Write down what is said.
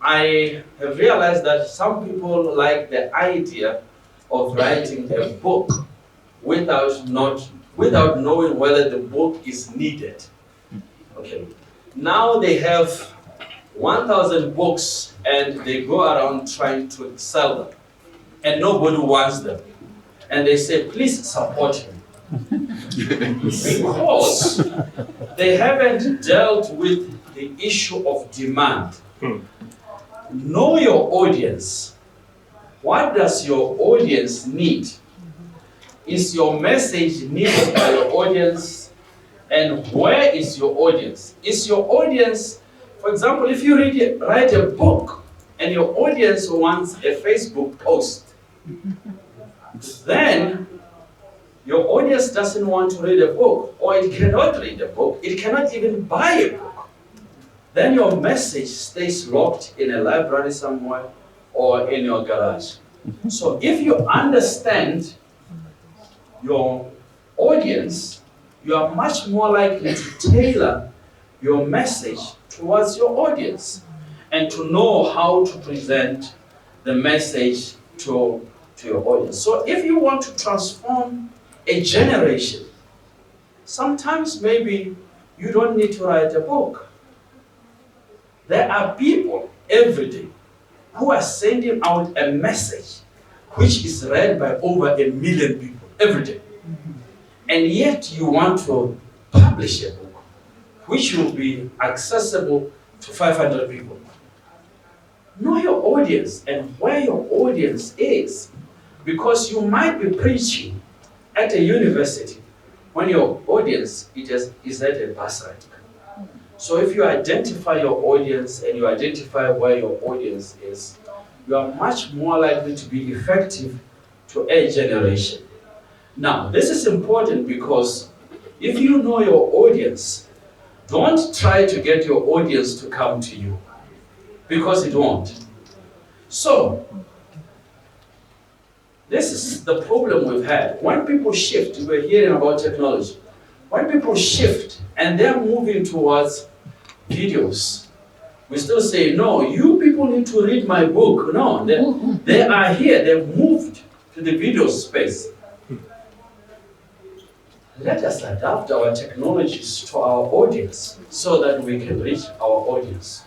I have realized that some people like the idea of writing a book without knowing whether the book is needed. Okay. Now they have 1,000 books and they go around trying to sell them, and nobody wants them. And they say, please support me. Because they haven't dealt with the issue of demand. Know your audience. What does your audience need? Is your message needed by your audience? And where is your audience? Is your audience, for example, if you write a book and your audience wants a Facebook post, then your audience doesn't want to read a book, or it cannot read a book, it cannot even buy a book. Then your message stays locked in a library somewhere or in your garage. So if you understand your audience, you are much more likely to tailor your message towards your audience and to know how to present the message to your audience. So if you want to transform a generation, sometimes maybe you don't need to write a book. There are people every day who are sending out a message which is read by over 1 million people every day. And yet you want to publish a book which will be accessible to 500 people. Know your audience and where your audience is, because you might be preaching at a university when your audience is at a bursary. So if you identify your audience and you identify where your audience is, you are much more likely to be effective to a generation. Now, this is important because if you know your audience, don't try to get your audience to come to you, because it won't. So, this is the problem we've had. When people shift, we're hearing about technology. When people shift and they're moving towards videos, we still say, no, you people need to read my book. No, they are here, they've moved to the video space. Let us adapt our technologies to our audience so that we can reach our audience.